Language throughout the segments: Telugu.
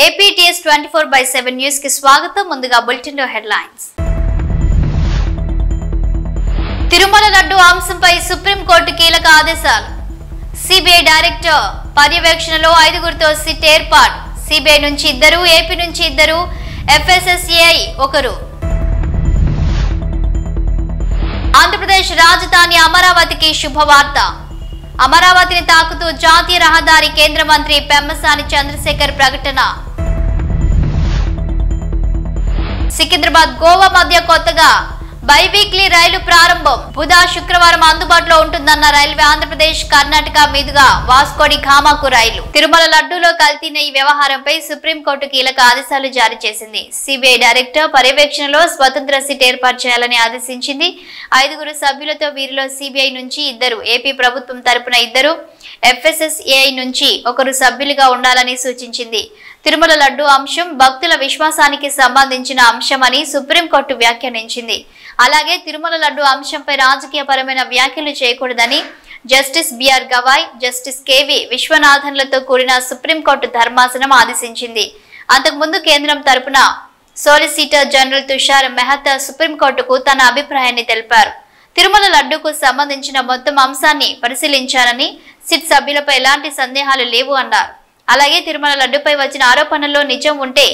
APTS 24/7 న్యూస్ కి స్వాగతం. ముందుగా బులెటిన్ లో హెడ్లైన్స్. తిరుమల లడ్డు అంశంపై సుప్రీంకోర్టు కీలక ఆదేశాలు. సిబిఐ డైరెక్టర్ పర్యవేక్షణలో 5గురితో సిట్ ఏర్పాటు. సిబిఐ నుంచి 2, ఏపీ నుంచి 2, FSSAI 1. ఆంధ్రప్రదేశ్ రాజధాని అమరావతికి శుభవార్త. అమరావతిని తాకుతూ జాతీయ రహదారి కేంద్ర మంత్రి పెమ్మసాని చంద్రశేఖర్ ప్రకటన. సికింద్రాబాద్ గోవా మధ్య కొత్తగా బైవీక్లీ రైలు ప్రారంభం. బుధ శుక్రవారం అందుబాటులో ఉంటుందన్న రైల్వే. ఆంధ్రప్రదేశ్ కర్ణాటక మీదుగా వాస్కోడి ఘామాకు రైలు. తిరుమల లడ్డూలో కల్తీ నెయ్యి వ్యవహారంపై సుప్రీంకోర్టు కీలక ఆదేశాలు జారీ చేసింది. సిబిఐ డైరెక్టర్ పర్యవేక్షణలో స్వతంత్ర సిట్ ఏర్పాటు చేయాలని ఆదేశించింది. 5గురు సభ్యులతో వీరిలో సిబిఐ నుంచి 2, ఏపీ ప్రభుత్వం తరపున 2, FSSAI నుంచి 1 సభ్యులుగా ఉండాలని సూచించింది. తిరుమల లడ్డు అంశం భక్తుల విశ్వాసానికి సంబంధించిన అంశమని సుప్రీంకోర్టు వ్యాఖ్యానించింది. అలాగే తిరుమల లడ్డు అంశంపై రాజకీయపరమైన వ్యాఖ్యలు చేయకూడదని justice B R Gavai, justice K V విశ్వనాథన్లతో కూడిన సుప్రీంకోర్టు ధర్మాసనం ఆదేశించింది. అంతకుముందు కేంద్రం తరపున సోలిసిటర్ జనరల్ తుషార్ మెహతా సుప్రీంకోర్టుకు తన అభిప్రాయాన్ని తెలిపారు. తిరుమల లడ్డూకు సంబంధించిన మొత్తం అంశాన్ని పరిశీలించారని, సిట్ సభ్యులపై ఎలాంటి సందేహాలు లేవు అన్నారు. అలాగే తిరుమల లడ్డుపై వచ్చిన ఆరోపణల్లో నిజం ఉంటే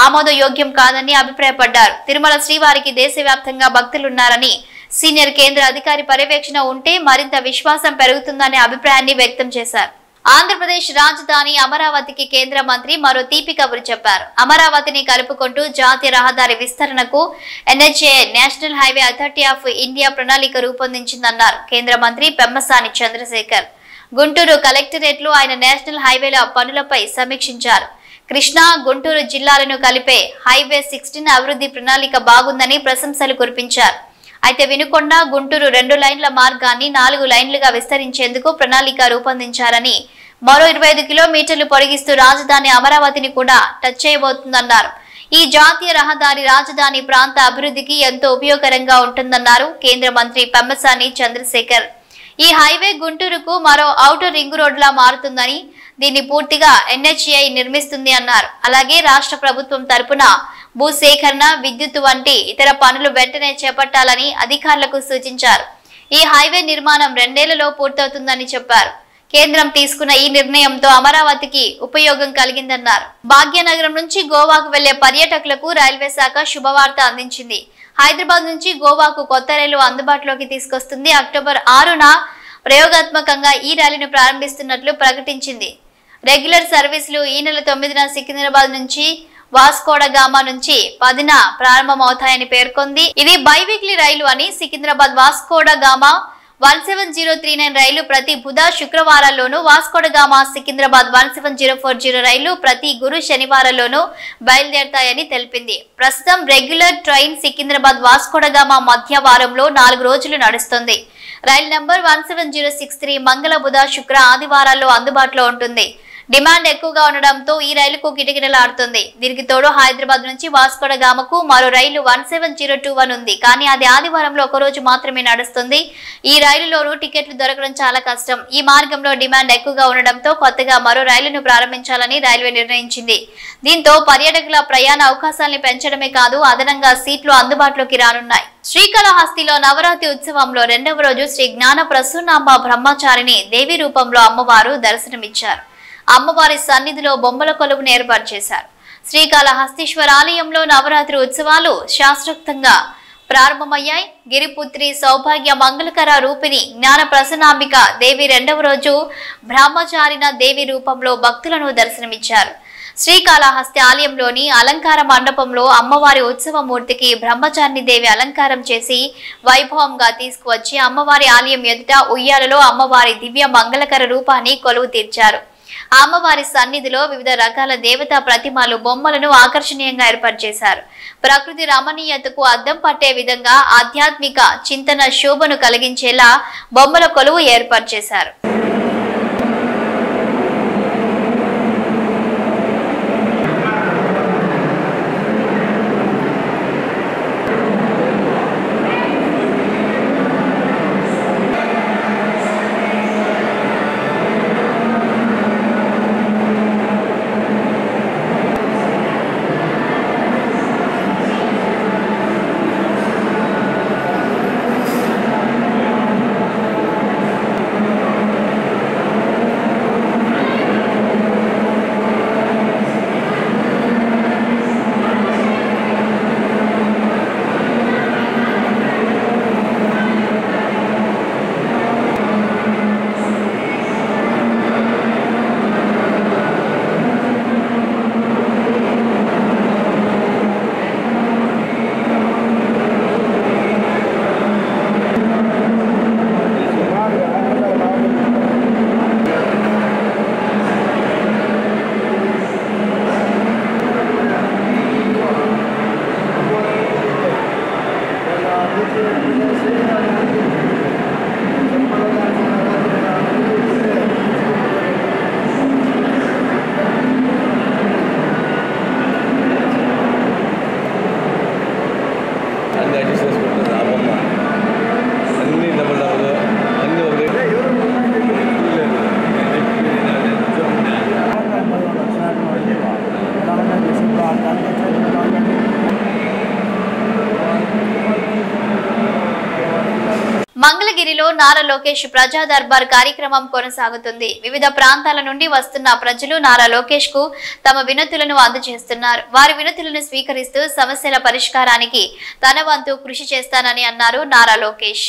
ఆమోదయోగ్యం కాదని అభిప్రాయపడ్డారు. తిరుమల శ్రీవారికి దేశవ్యాప్తంగా భక్తులున్నారని, సీనియర్ కేంద్ర అధికారి పర్యవేక్షణ ఉంటే మరింత విశ్వాసం పెరుగుతుందనే అభిప్రాయాన్ని వ్యక్తం చేశారు. ఆంధ్రప్రదేశ్ రాజధాని అమరావతికి కేంద్ర మంత్రి మరో తీపి కబురు చెప్పారు. అమరావతిని కలుపుకుంటూ జాతీయ రహదారి విస్తరణకు NHAI national highway authority of India ప్రణాళిక రూపొందించిందన్నారు కేంద్ర మంత్రి పెమ్మసాని చంద్రశేఖర్. గుంటూరు కలెక్టరేట్లో ఆయన నేషనల్ హైవేల పనులపై సమీక్షించారు. కృష్ణా, గుంటూరు జిల్లాలను కలిపే హైవే 16 అభివృద్ధి ప్రణాళిక బాగుందని ప్రశంసలు కురిపించారు. అయితే వినుకొండ, గుంటూరు 2 లైన్ల మార్గాన్ని 4 లైన్లుగా విస్తరించేందుకు ప్రణాళిక రూపొందించారని, మరో 25 కిలోమీటర్లు పొడిగిస్తూ రాజధాని అమరావతిని కూడా టచ్ చేయబోతుందన్నారు. ఈ జాతీయ రహదారి రాజధాని ప్రాంత అభివృద్ధికి ఎంతో ఉపయోగకరంగా ఉంటుందన్నారు కేంద్ర మంత్రి పెమ్మసాని చంద్రశేఖర్. ఈ హైవే గుంటూరుకు మరో ఔటర్ రింగ్ రోడ్లా మారుతుందని, దీన్ని పూర్తిగా NHAI నిర్మిస్తుంది అన్నారు. అలాగే రాష్ట్ర ప్రభుత్వం తరపున భూసేకరణ, విద్యుత్ వంటి ఇతర పనులు వెంటనే చేపట్టాలని అధికారులకు సూచించారు. ఈ హైవే నిర్మాణం 2 ఏళ్లలో పూర్తవుతుందని చెప్పారు. కేంద్రం తీసుకున్న ఈ నిర్ణయంతో అమరావతికి ఉపయోగం కలిగిందన్నారు. భాగ్యనగరం నుంచి గోవాకు వెళ్లే పర్యాటకులకు రైల్వే శాఖ శుభవార్త అందించింది. హైదరాబాద్ నుంచి గోవాకు కొత్త రైలు అందుబాటులోకి తీసుకొస్తుంది. అక్టోబర్ 6న ప్రయోగాత్మకంగా ఈ రైలును ప్రారంభిస్తున్నట్లు ప్రకటించింది. రెగ్యులర్ సర్వీసులు ఈ నెల 9న సికింద్రాబాద్ నుంచి వాస్కోడగామా నుంచి 10న ప్రారంభమవుతాయని పేర్కొంది. ఇది బైవీక్లీ రైలు అని. సికింద్రాబాద్ వాస్కోడగామా 17039 రైలు ప్రతి బుధ శుక్రవారాల్లోనూ, వాస్కోడగామా సికింద్రాబాద్ 17040 రైలు ప్రతి గురు శనివారాల్లోనూ బయలుదేరతాయని తెలిపింది. ప్రస్తుతం రెగ్యులర్ ట్రైన్ సికింద్రాబాద్ వాస్కోడగామా మధ్య వారంలో 4 రోజులు నడుస్తుంది. రైలు నంబర్ 17063 మంగళ, బుధ, శుక్ర, ఆదివారాల్లో అందుబాటులో ఉంటుంది. డిమాండ్ ఎక్కువగా ఉండడంతో ఈ రైలుకు కిటకిటలాడుతుంది. దీనికి తోడు హైదరాబాద్ నుంచి వాస్కోడగామకు మరో రైలు 17021 ఉంది. కానీ అది ఆదివారంలో 1 రోజు మాత్రమే నడుస్తుంది. ఈ రైలులోనూ టికెట్లు దొరకడం చాలా కష్టం. ఈ మార్గంలో డిమాండ్ ఎక్కువగా ఉండడంతో కొత్తగా మరో రైలును ప్రారంభించాలని రైల్వే నిర్ణయించింది. దీంతో పర్యాటకుల ప్రయాణ అవకాశాలను పెంచడమే కాదు, అదనంగా సీట్లు అందుబాటులోకి రానున్నాయి. శ్రీకాళహస్తిలో నవరాత్రి ఉత్సవంలో 2వ రోజు శ్రీ జ్ఞాన ప్రసూనాంబ బ్రహ్మచారిణి దేవి రూపంలో అమ్మవారు దర్శనమిచ్చారు. అమ్మవారి సన్నిధిలో బొమ్మల కొలువును ఏర్పాటు చేశారు. శ్రీకాళహస్తీశ్వర ఆలయంలో నవరాత్రి ఉత్సవాలు శాస్త్రోక్తంగా ప్రారంభమయ్యాయి. గిరిపుత్రి సౌభాగ్య మంగళకర రూపిణి జ్ఞాన ప్రసన్నాంబిక దేవి 2వ రోజు బ్రహ్మచారిణ దేవి రూపంలో భక్తులను దర్శనమిచ్చారు. శ్రీకాళహస్తి ఆలయంలోని అలంకార మండపంలో అమ్మవారి ఉత్సవ మూర్తికి బ్రహ్మచారిణి దేవి అలంకారం చేసి వైభవంగా తీసుకువచ్చి అమ్మవారి ఆలయం ఎదుట ఉయ్యాలలో అమ్మవారి దివ్య మంగళకర రూపాన్ని కొలువు తీర్చారు. అమ్మవారి సన్నిధిలో వివిధ రకాల దేవతా ప్రతిమలు, బొమ్మలను ఆకర్షణీయంగా ఏర్పాటు చేశారు. ప్రకృతి రమణీయతకు అద్దం పట్టే విధంగా ఆధ్యాత్మిక చింతన శోభను కలిగించేలా బొమ్మల కొలువు ఏర్పాటు చేశారు. మంగళగిరిలో నారా లోకేష్ ప్రజా దర్బార్ కార్యక్రమం కొనసాగుతుంది. వివిధ ప్రాంతాల నుండి వస్తున్న ప్రజలు నారా లోకేష్ కు తమ వినతులను అందజేస్తున్నారు. వారి వినతులను స్వీకరిస్తూ సమస్యల పరిష్కారానికి తన వంతు కృషి చేస్తానని అన్నారు నారా లోకేష్.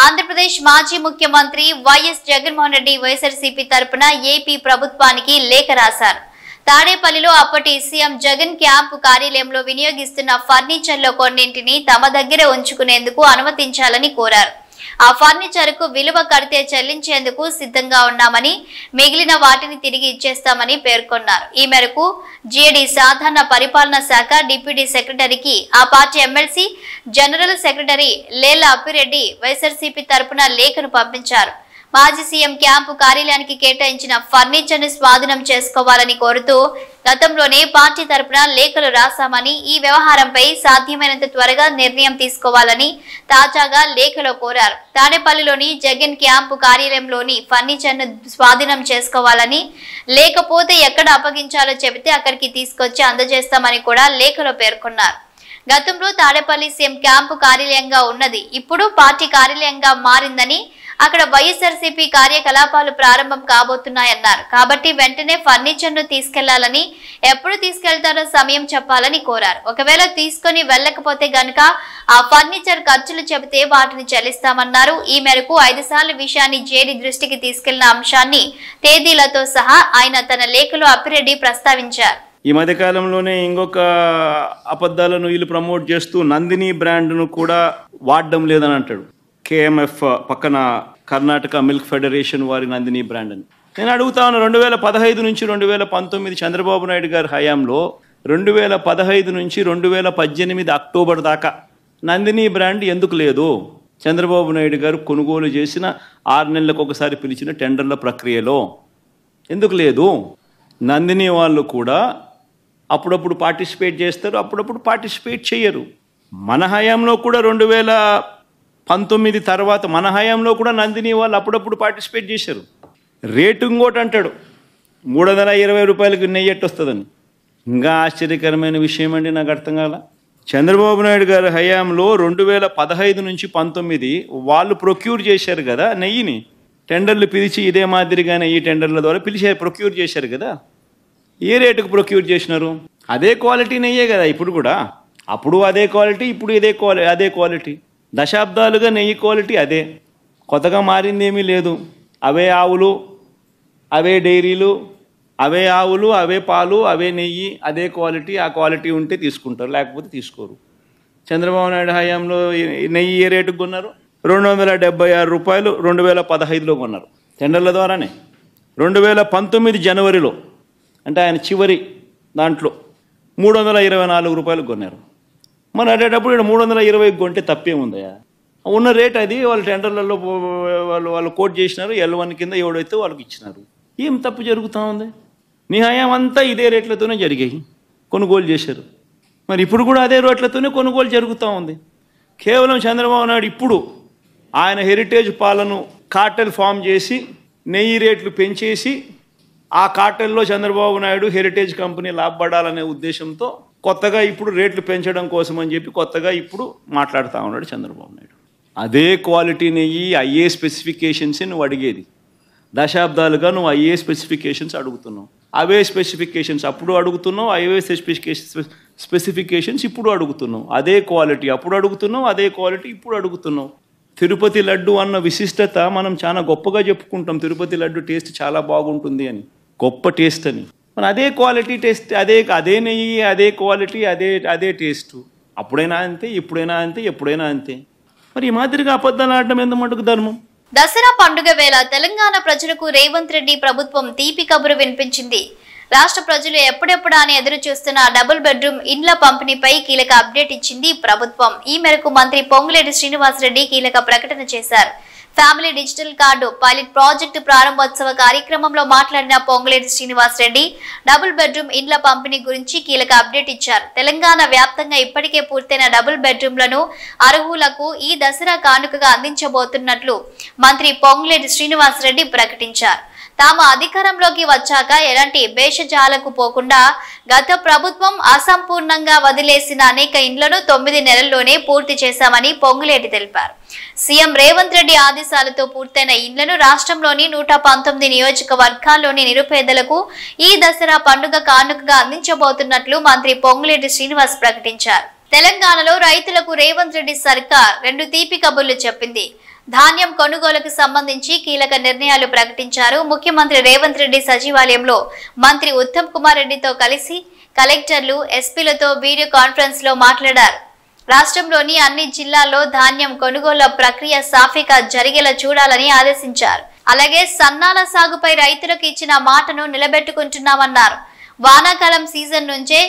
ఆంధ్రప్రదేశ్ మాజీ ముఖ్యమంత్రి వైఎస్ జగన్మోహన్ రెడ్డి వైఎస్ఆర్సీపీ తరపున ఏపీ ప్రభుత్వానికి లేఖ రాశారు. తాడేపల్లిలో అప్పటి సీఎం జగన్ క్యాంపు కార్యాలయంలో వినియోగిస్తున్న ఫర్నిచర్లో కొన్నింటిని తమ దగ్గరే ఉంచుకునేందుకు అనుమతించాలని కోరారు. ఆ ఫర్నిచర్ కు విలువ కడితే చెల్లించేందుకు సిద్ధంగా ఉన్నామని, మిగిలిన వాటిని తిరిగి ఇచ్చేస్తామని పేర్కొన్నారు. ఈ మేరకు జీఏడీ సాధారణ పరిపాలన శాఖ డిప్యూటీ సెక్రటరీకి ఆ party MLC general secretary Lella Appireddy YSRCP తరపున లేఖను పంపించారు. మాజీ సీఎం క్యాంపు కార్యాలయానికి కేటాయించిన ఫర్నిచర్ ను స్వాధీనం చేసుకోవాలని కోరుతూ గతంలోనే పార్టీ తరపున లేఖలు రాశామని, ఈ వ్యవహారంపై సాధ్యమైనంత త్వరగా నిర్ణయం తీసుకోవాలని తాజాగా లేఖలో కోరారు. తాడేపల్లిలోని జగన్ క్యాంపు కార్యాలయంలోని ఫర్నిచర్ ను స్వాధీనం చేసుకోవాలని, లేకపోతే ఎక్కడ అప్పగించాలో చెబితే అక్కడికి తీసుకొచ్చి అందజేస్తామని కూడా లేఖలో పేర్కొన్నారు. గతంలో తాడేపల్లి సీఎం క్యాంపు కార్యాలయంగా ఉన్నది ఇప్పుడు పార్టీ కార్యాలయంగా మారిందని, అక్కడ వైఎస్ఆర్సీపీ కార్యకలాపాలు ప్రారంభం కాబోతున్నాయన్నారు. కాబట్టి వెంటనే ఫర్నిచర్ ను తీసుకెళ్లాలని, ఎప్పుడు తీసుకెళ్తారో సమయం చెప్పాలని కోరారు. ఒకవేళ తీసుకుని వెళ్ళకపోతే గనక ఆ ఫర్నిచర్ ఖర్చులు చెబితే వాటిని చెల్లిస్తామన్నారు. ఈ మేరకు 5 సార్లు విషయాన్ని జేడీ దృష్టికి తీసుకెళ్లిన అంశాన్ని తేదీలతో సహా ఆయన తన లేఖలో అప్పిరెడ్డి ప్రస్తావించారు. ఈ మధ్య కాలంలోనే ఇంకొక అబద్ధాలను వీళ్ళు ప్రమోట్ చేస్తూ నందిని బ్రాండ్ను కూడా వాడడం లేదని అంటాడు. కేఎంఎఫ్ పక్కన కర్ణాటక మిల్క్ ఫెడరేషన్ వారి నందిని బ్రాండ్ అని నేను అడుగుతాను. 2015 నుంచి 2019 చంద్రబాబు నాయుడు గారి హయాంలో 2015 నుంచి 2018 అక్టోబర్ దాకా నందిని బ్రాండ్ ఎందుకు లేదు? చంద్రబాబు నాయుడు గారు కొనుగోలు చేసిన 6 నెలలకు ఒకసారి పిలిచిన టెండర్ల ప్రక్రియలో ఎందుకు లేదు? నందిని వాళ్ళు కూడా అప్పుడప్పుడు పార్టిసిపేట్ చేస్తారు, అప్పుడప్పుడు పార్టిసిపేట్ చేయరు. మన హయాంలో కూడా 2019 తర్వాత మన హయాంలో కూడా నందిని వాళ్ళు అప్పుడప్పుడు పార్టిసిపేట్ చేశారు. రేటు ఇంకోటి అంటాడు, 320 రూపాయలకి నెయ్యి వస్తుందని. ఇంకా ఆశ్చర్యకరమైన విషయం అండి, నాకు అర్థం కాల. చంద్రబాబు నాయుడు గారి హయాంలో 2015 నుంచి 19 వాళ్ళు ప్రొక్యూర్ చేశారు కదా నెయ్యిని. టెండర్లు పిలిచి ఇదే మాదిరిగానే ఈ టెండర్ల ద్వారా ప్రొక్యూర్ చేశారు కదా. ఏ రేటుకు ప్రొక్యూర్ చేసినారు? అదే క్వాలిటీ నెయ్యే కదా ఇప్పుడు కూడా. అప్పుడు అదే క్వాలిటీ, ఇప్పుడు అదే క్వాలిటీ. దశాబ్దాలుగా నెయ్యి క్వాలిటీ అదే, కొత్తగా మారింది ఏమీ లేదు. అవే ఆవులు, అవే డైరీలు, అవే ఆవులు, అవే పాలు, అవే నెయ్యి, అదే క్వాలిటీ. ఆ క్వాలిటీ ఉంటే తీసుకుంటారు, లేకపోతే తీసుకోరు. చంద్రబాబు నాయుడు హయాంలో నెయ్యి ఏ రేటుకు కొన్నారు? 276 రూపాయలు 2015లో కొన్నారు టెండర్ల ద్వారానే. 2019 జనవరిలో అంటే ఆయన చివరి దాంట్లో 324 రూపాయలు కొన్నారు. మరి అటేటప్పుడు ఇక్కడ 320 కొంటే తప్పేముందయా? ఉన్న రేట్ అది వాళ్ళు టెండర్లలో వాళ్ళు కోట్ చేసినారు, L1 కింద ఎవడైతే వాళ్ళకి ఇచ్చినారు. ఏం తప్పు జరుగుతూ ఉంది? నీ హయాం అంతా ఇదే రేట్లతోనే జరిగాయి, కొనుగోలు చేశారు. మరి ఇప్పుడు కూడా అదే రేట్లతోనే కొనుగోలు జరుగుతూ ఉంది. కేవలం చంద్రబాబు నాయుడు ఇప్పుడు ఆయన హెరిటేజ్ పాలను కార్టెల్ ఫామ్ చేసి నెయ్యి రేట్లు పెంచేసి ఆ కార్టెల్లో చంద్రబాబు నాయుడు హెరిటేజ్ కంపెనీ లాభపడాలనే ఉద్దేశంతో కొత్తగా ఇప్పుడు రేట్లు పెంచడం కోసం అని చెప్పి కొత్తగా ఇప్పుడు మాట్లాడుతూ ఉన్నాడు చంద్రబాబు నాయుడు. అదే క్వాలిటీ నెయ్యి అయ్యే స్పెసిఫికేషన్సే నువ్వు అడిగేది. దశాబ్దాలుగా నువ్వు అయ్యే స్పెసిఫికేషన్స్ అడుగుతున్నావు. అవే స్పెసిఫికేషన్స్ అప్పుడు అడుగుతున్నావు, అవే స్పెసిఫికేషన్స్ ఇప్పుడు అడుగుతున్నావు. అదే క్వాలిటీ అప్పుడు అడుగుతున్నావు, అదే క్వాలిటీ ఇప్పుడు అడుగుతున్నావు. తిరుపతి లడ్డు అన్న విశిష్టత మనం చాలా గొప్పగా చెప్పుకుంటాం. తిరుపతి లడ్డు టేస్ట్ చాలా బాగుంటుంది అని, గొప్ప టేస్ట్ అని. మన అదే క్వాలిటీ టేస్ట్, అదే నెయ్యి, అదే క్వాలిటీ, అదే టేస్ట్. అప్పుడైనా అంతే, ఇప్పుడైనా అంతే, ఎప్పుడైనా అంతే. మరి ఈ మాదిరిగా అబద్ధాలు ఆడడం ఎంత మటుకు ధర్మం? దసరా పండుగ వేళ తెలంగాణ ప్రజలకు రేవంత్ రెడ్డి ప్రభుత్వం తీపి కబురు వినిపించింది. రాష్ట్ర ప్రజలు ఎప్పుడెప్పుడా అని ఎదురు చూస్తున్న డబుల్ బెడ్రూమ్ ఇండ్ల పంపిణీపై కీలక అప్డేట్ ఇచ్చింది ప్రభుత్వం. ఈ మేరకు మంత్రి పొంగులేటి శ్రీనివాసరెడ్డి కీలక ప్రకటన చేశారు. Family digital card pilot project ప్రారంభోత్సవ కార్యక్రమంలో మాట్లాడిన పొంగులేటి శ్రీనివాసరెడ్డి డబుల్ బెడ్రూమ్ ఇండ్ల పంపిణీ గురించి కీలక అప్డేట్ ఇచ్చారు. తెలంగాణ వ్యాప్తంగా ఇప్పటికే పూర్తయిన డబుల్ బెడ్రూమ్లను అర్హులకు ఈ దసరా కానుకగా అందించబోతున్నట్లు మంత్రి పొంగులేటి శ్రీనివాసరెడ్డి ప్రకటించారు. తాము అధికారంలోకి వచ్చాక ఎలాంటి భేషజాలకు పోకుండా గత ప్రభుత్వం అసంపూర్ణంగా వదిలేసిన అనేక ఇండ్లను 9 నెలల్లోనే పూర్తి చేశామని పొంగులేటి తెలిపారు. సీఎం రేవంత్ రెడ్డి ఆదేశాలతో పూర్తయిన ఇండ్లను రాష్ట్రంలోని 119 నియోజకవర్గాల్లోని నిరుపేదలకు ఈ దసరా పండుగ కానుకగా అందించబోతున్నట్లు మంత్రి పొంగులేటి శ్రీనివాస్ ప్రకటించారు. తెలంగాణలో రైతులకు రేవంత్ రెడ్డి సర్కార్ 2 తీపి కబుర్లు చెప్పింది. ధాన్యం కొనుగోలుకు సంబంధించి కీలక నిర్ణయాలు ప్రకటించారు. ముఖ్యమంత్రి రేవంత్ రెడ్డి సచివాలయంలో మంత్రి ఉత్తమ్ కుమార్ రెడ్డితో కలిసి కలెక్టర్లు, ఎస్పీలతో వీడియో కాన్ఫరెన్స్ లో మాట్లాడారు. రాష్ట్రంలోని అన్ని జిల్లాల్లో ధాన్యం కొనుగోలు ప్రక్రియ సాఫీగా జరిగేలా చూడాలని ఆదేశించారు. అలాగే సన్నాల సాగుపై రైతులకు ఇచ్చిన మాటను నిలబెట్టుకుంటున్నామన్నారు. వానాకాలం సీజన్ నుంచే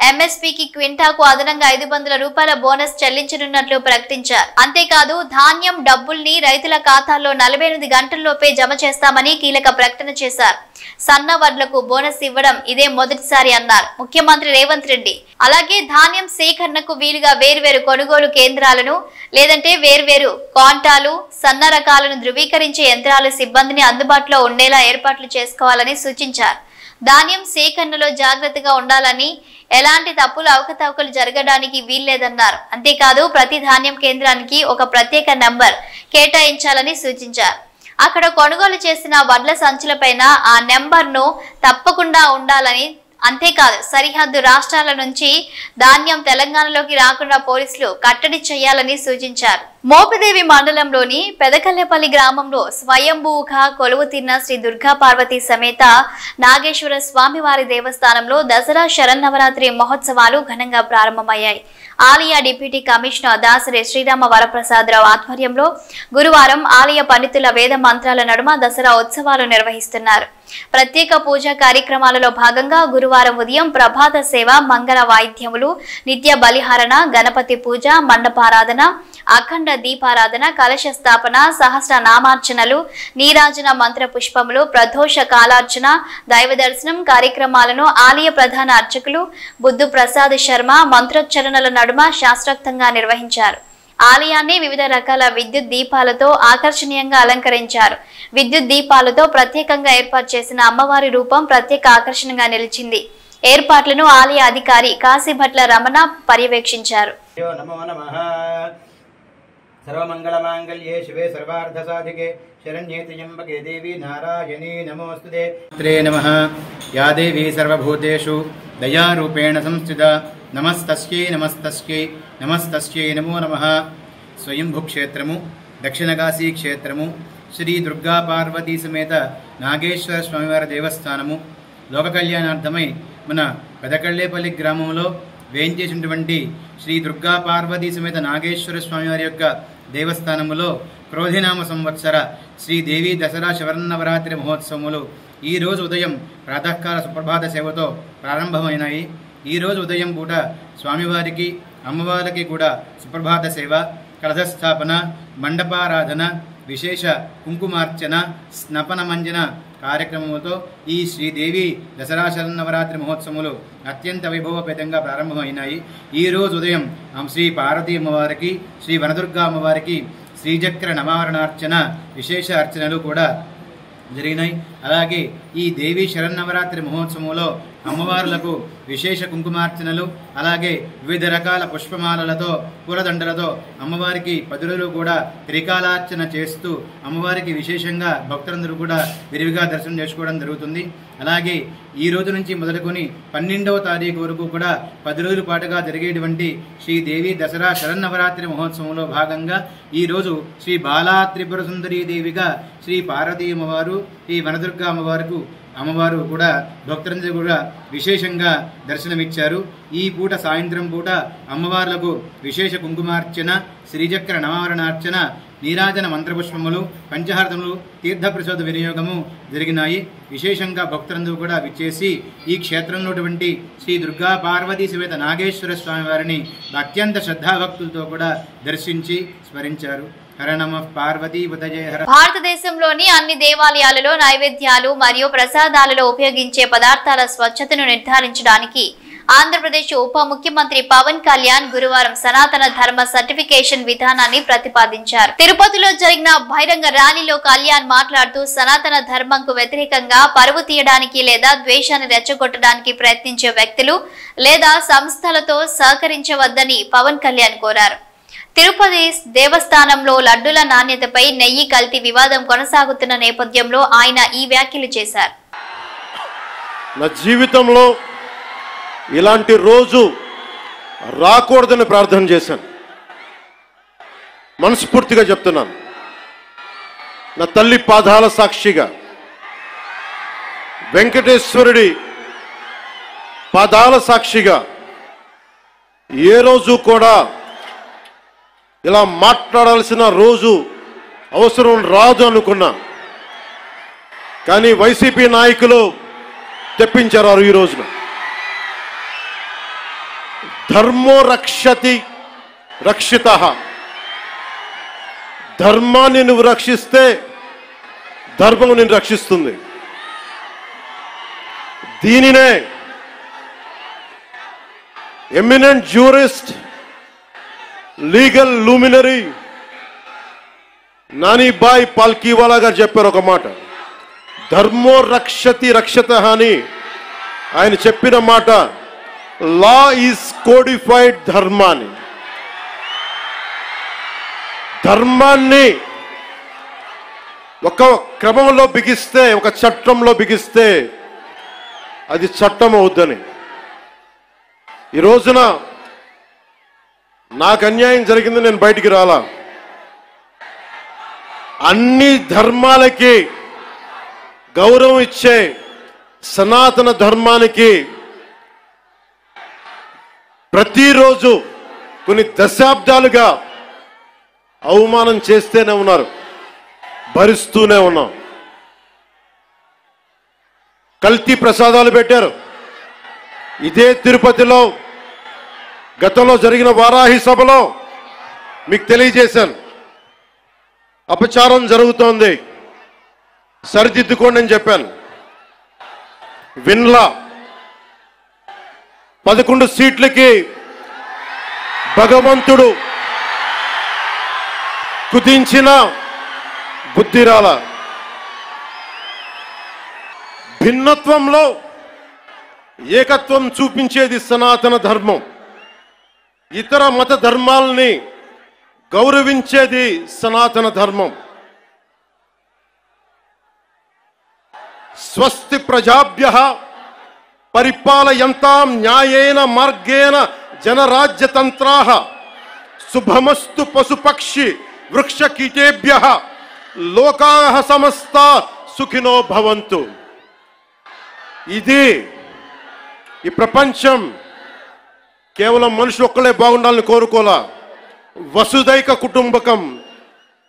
ఎంఎస్పీకి క్వింటాకు అదనంగా 500 రూపాయల బోనస్ చెల్లించనున్నట్లు ప్రకటించారు. అంతేకాదు ధాన్యం డబ్బుల్ని రైతుల ఖాతాల్లో 48 గంటల్లోపే జమ చేస్తామని కీలక ప్రకటన చేశారు. సన్న వడ్లకు బోనస్ ఇవ్వడం ఇదే మొదటిసారి అన్నారు ముఖ్యమంత్రి రేవంత్ రెడ్డి. అలాగే ధాన్యం సేకరణకు వీలుగా వేర్వేరు కొనుగోలు కేంద్రాలను లేదంటే వేర్వేరు క్వాంటాలు, సన్న రకాలను ధృవీకరించే యంత్రాల సిబ్బందిని అందుబాటులో ఉండేలా ఏర్పాట్లు చేసుకోవాలని సూచించారు. ధాన్యం సేకరణలో జాగ్రత్తగా ఉండాలని, ఎలాంటి తప్పులు అవకతవకలు జరగడానికి వీల్లేదన్నారు. అంతేకాదు ప్రతి ధాన్యం కేంద్రానికి ఒక ప్రత్యేక నంబర్ కేటాయించాలని సూచించారు. అక్కడ కొనుగోలు చేసిన వడ్ల సంచులపైన ఆ నెంబర్ను తప్పకుండా ఉండాలని, అంతేకాదు సరిహద్దు రాష్ట్రాల నుంచి ధాన్యం తెలంగాణలోకి రాకుండా పోలీసులు కట్టడి చేయాలని సూచించారు. మోపిదేవి మండలంలోని పెదకల్లెపల్లి గ్రామంలో స్వయంభూగా కొలువు తిన్న శ్రీ దుర్గా పార్వతీ సమేత నాగేశ్వర స్వామివారి దేవస్థానంలో దసరా శరన్నవరాత్రి మహోత్సవాలు ఘనంగా ప్రారంభమయ్యాయి. ఆలయ డిప్యూటీ కమిషనర్ దాసరి శ్రీరామ వరప్రసాదరావు ఆధ్వర్యంలో గురువారం ఆలయ పండితుల వేద మంత్రాల నడుమ దసరా ఉత్సవాలు నిర్వహిస్తున్నారు. ప్రత్యేక పూజా కార్యక్రమాలలో భాగంగా గురువారం ఉదయం ప్రభాత సేవ, మంగళ వాయిద్యములు, నిత్య బలిహారణ, గణపతి పూజ, మండపారాధన, అఖండ దీపారాధన, కలశ స్థాపన, సహస్ర నామార్చనలు, నీరాజన మంత్ర పుష్పములు, ప్రదోష కాలార్చన, దైవ దర్శనం కార్యక్రమాలను ఆలయ ప్రధాన అర్చకులు బుద్ధు ప్రసాద్ శర్మ మంత్రోచ్చరణల నడుమ శాస్త్రోక్తంగా నిర్వహించారు. ఆలయాన్ని వివిధ రకాల విద్యుత్ దీపాలతో ఆకర్షణీయంగా అలంకరించారు. విద్యుత్ దీపాలతో ప్రత్యేకంగా ఏర్పాటు చేసిన అమ్మవారి రూపం ప్రత్యేక ఆకర్షణగా నిలిచింది. ఏర్పాట్లను ఆలయ అధికారి కాశీభట్ల రమణ పర్యవేక్షించారు. सर्वमंगलमांगल्ये शिवे सर्वार्धसाधिके शरण्ये त्र्यंबके देवी नारायणी नमोस्तुते नमः। या देवी सर्वभूतेषु दयारूपेण संस्थिता नमस्तस्यै नमस्तस्यै नमस्तस्यै नमो नमः। स्वयंभूक्षेत्रमु दक्षिणकाशी क्षेत्रमु श्री दुर्गा पार्वती समेत नागेश्वर स्वामिवारी देवस्थानमु लोक कल्याणार्थमै మన పెదకళ్ళేపల్లి గ్రామంలో వేయించేసినటువంటి శ్రీ దుర్గా పార్వతీ సమేత నాగేశ్వర స్వామి వారి యొక్క దేవస్థానములో క్రోధినామ సంవత్సర శ్రీదేవి దసరా శరన్నవరాత్రి మహోత్సవములు ఈరోజు ఉదయం ప్రాతకాల సుప్రభాత సేవతో ప్రారంభమైనాయి. ఈరోజు ఉదయం పూట స్వామివారికి అమ్మవారికి కూడా సుప్రభాత సేవ, కలశస్థాపన, మండపారాధన, విశేష కుంకుమార్చన, స్నపన మంజన కార్యక్రమంతో ఈ శ్రీదేవి దసరా శరన్నవరాత్రి మహోత్సవములు అత్యంత వైభవపేతంగా ప్రారంభమైనాయి. ఈరోజు ఉదయం శ్రీ పార్వతీ అమ్మవారికి, శ్రీ వనదుర్గా అమ్మవారికి శ్రీచక్ర నవారణార్చన, విశేష అర్చనలు కూడా జరిగినాయి. అలాగే ఈ దేవి శరన్నవరాత్రి మహోత్సవంలో అమ్మవారులకు విశేష కుంకుమార్చనలు, అలాగే వివిధ రకాల పుష్పమాలలతో పూలదండలతో అమ్మవారికి 10 రోజులు కూడా త్రికాలార్చన చేస్తూ అమ్మవారికి విశేషంగా భక్తులందరూ కూడా విరివిగా దర్శనం చేసుకోవడం జరుగుతుంది. అలాగే ఈ రోజు నుంచి మొదలుకొని 12వ తారీఖు వరకు కూడా 10 రోజుల పాటుగా జరిగేటువంటి శ్రీదేవి దసరా శరన్నవరాత్రి మహోత్సవంలో భాగంగా ఈరోజు శ్రీ బాలా త్రిపుర సుందరీ దేవిగా శ్రీ పార్వతీ అమ్మవారు, ఈ వనదుర్గా అమ్మవారు కూడా భక్తులందరూ కూడా విశేషంగా దర్శనమిచ్చారు. ఈ పూట సాయంత్రం పూట అమ్మవార్లకు విశేష కుంకుమార్చన, శ్రీచక్ర నవారణార్చన, నీరాజన మంత్రపుష్పములు, పంచహారతములు, తీర్థప్రసాద వినియోగము జరిగినాయి. విశేషంగా భక్తులందరూ కూడా విచ్చేసి ఈ క్షేత్రంలోటువంటి శ్రీ దుర్గా పార్వతీ సమేత నాగేశ్వర స్వామి వారిని అత్యంత శ్రద్ధాభక్తులతో కూడా దర్శించి స్మరించారు. హర నమః పార్వతీపతయే హర. భారతదేశంలోని అన్ని దేవాలయాలలో నైవేద్యాలు మరియు ప్రసాదాలలో ఉపయోగించే పదార్థాల స్వచ్ఛతను నిర్ధారించడానికి ఆంధ్రప్రదేశ్ ఉప ముఖ్యమంత్రి పవన్ కళ్యాణ్ గురువారం సనాతన ధర్మ సర్టిఫికేషన్ విధానాన్ని ప్రతిపాదించారు. తిరుపతిలో జరిగిన బహిరంగ ర్యాలీలో కళ్యాణ్ మాట్లాడుతూ సనాతన ధర్మంకు వ్యతిరేకంగా పరువు తీయడానికి లేదా ద్వేషాన్ని రెచ్చగొట్టడానికి ప్రయత్నించే వ్యక్తులు లేదా సంస్థలతో సహకరించవద్దని పవన్ కళ్యాణ్ కోరారు. తిరుపతి దేవస్థానంలో లడ్డుల నాణ్యతపై నెయ్యి కల్తీ వివాదం కొనసాగుతున్న నేపథ్యంలో ఆయన ఈ వ్యాఖ్యలు చేశారు. నా జీవితంలో ఇలాంటి రోజు రాకూడదని ప్రార్థన చేశాను. మనస్ఫూర్తిగా చెప్తున్నాను. నా తల్లి పాదాల సాక్షిగా, వెంకటేశ్వరుడి పాదాల సాక్షిగా ఏ రోజు కూడా ఇలా మాట్లాడాల్సిన రోజు అవసరం రాదు అనుకున్నా. కానీ వైసీపీ నాయకులు తెప్పించారు ఈ రోజున. ధర్మో రక్షతి రక్షితః. ధర్మాన్ని నువ్వు రక్షిస్తే ధర్మం నిన్ను రక్షిస్తుంది. దీనినే eminent jurist, legal luminary Nanibhoy Palkhivala గారు చెప్పారు ఒక మాట. ధర్మో రక్షతి రక్షితః అని ఆయన చెప్పిన మాట లా ఈజ్ కోడిఫైడ్ ధర్మాన్ని. ధర్మాన్ని ఒక క్రమంలో బిగిస్తే, ఒక చట్టంలో బిగిస్తే అది చట్టం అవుద్దని. ఈ రోజున నాకు అన్యాయం జరిగింది, నేను బయటికి రాలా. అన్ని ధర్మాలకి గౌరవం ఇచ్చే సనాతన ధర్మానికి ప్రతిరోజు కొన్ని దశాబ్దాలుగా అవమానం చేస్తూనే ఉన్నారు, భరిస్తూనే ఉన్నాం. కల్తీ ప్రసాదాలు పెట్టారు. ఇదే తిరుపతిలో గతంలో జరిగిన వారాహి సభలో మీకు తెలియజేశాను. అపచారం జరుగుతోంది, సరిదిద్దుకోండి అని చెప్పాను. విన్లా 11 సీట్లకి భగవంతుడు కుదించిన బుద్ధిరాల. భిన్నత్వంలో ఏకత్వం చూపించేది సనాతన ధర్మం. ఇతర మత ధర్మాలని గౌరవించేది సనాతన ధర్మం. స్వస్తి ప్రజాభ్యః పరిపాలయంతాం న్యాయేన మార్గేణ జనరాజ్యతంత్రాః శుభమస్తు పశుపక్షి వృక్షకీటేభ్యః లోకాః సమస్తా సుఖినో భవంతు. ఇది ఈ ప్రపంచం కేవలం మనుషులు ఒక్కలే బాగుండాలని కోరుకోలా. వసుదైక కుటుంబకం,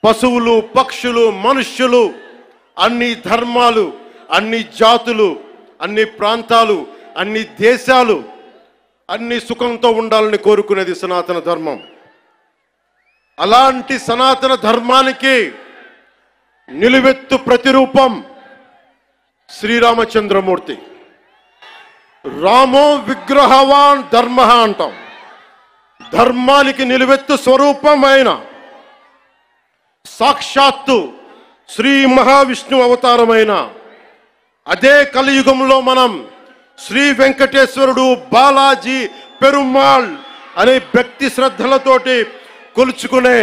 పశువులు, పక్షులు, మనుష్యులు, అన్ని ధర్మాలు, అన్ని జాతులు, అన్ని ప్రాంతాలు, అన్ని దేశాలు అన్ని సుఖంతో ఉండాలని కోరుకునేది సనాతన ధర్మం. అలాంటి సనాతన ధర్మానికి నిలువెత్తు ప్రతిరూపం శ్రీరామచంద్రమూర్తి. రామో విగ్రహవాన్ ధర్మ అంటాం. ధర్మానికి నిలువెత్తు స్వరూపమైన సాక్షాత్తు శ్రీ మహావిష్ణు అవతారమైన అదే కలియుగంలో మనం శ్రీ వెంకటేశ్వరుడు, బాలాజీ, పెరుమాళ్ అనే భక్తి శ్రద్ధలతోటి కొలుచుకునే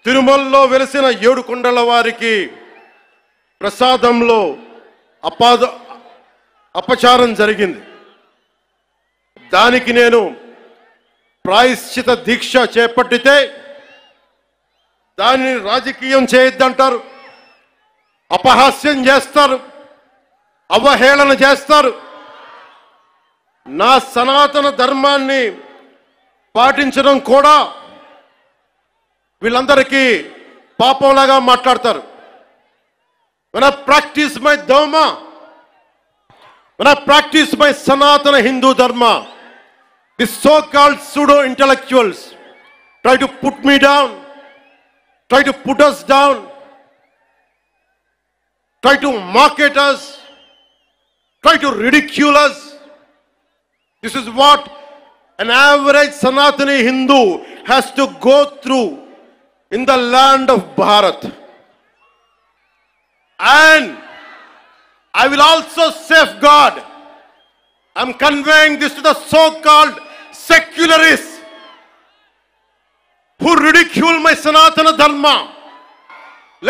తిరుమలలో వెలిసిన 7 కొండల వారికి ప్రసాదంలో అపచారం జరిగింది. దానికి నేను ప్రాయశ్చిత దీక్ష చేపట్టితే దానిని రాజకీయం చేయొద్దంటారు, అపహాస్యం చేస్తారు, అవహేళన చేస్తారు. నా సనాతన ధర్మాన్ని పాటించడం కూడా వీళ్ళందరికీ పాపంలాగా మాట్లాడతారు. When I practice my dharma, when I practice my Sanatana Hindu dharma, the so-called pseudo-intellectuals try to put me down, try to put us down, try to mock at us, try to ridicule us. This is what an average Sanatani Hindu has to go through in the land of Bharat. And I will also safeguard. I'm conveying this to the so-called secularists who ridicule my Sanatana Dharma.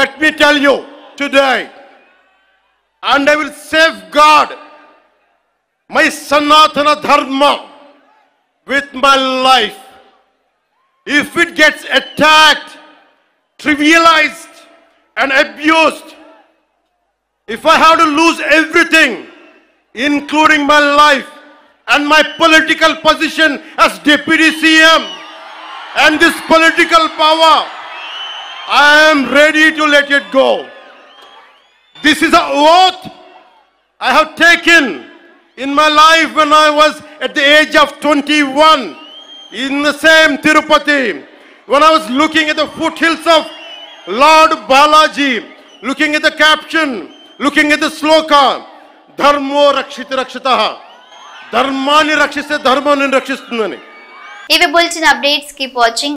Let me tell you today, and I will safeguard my Sanatana Dharma with my life. If it gets attacked, trivialized and abused, if I have to lose everything, including my life and my political position as Deputy CM and this political power, I am ready to let it go. This is an oath I have taken in my life when I was at the age of 21 in the same Tirupati, when I was looking at the foothills of Lord Balaji, looking at the caption, looking at the sloka, Dharmo Rakshiti Rakshitaha, Dharmani Rakshiste Dharmani Rakshistundani. If you bulletin updates, keep watching.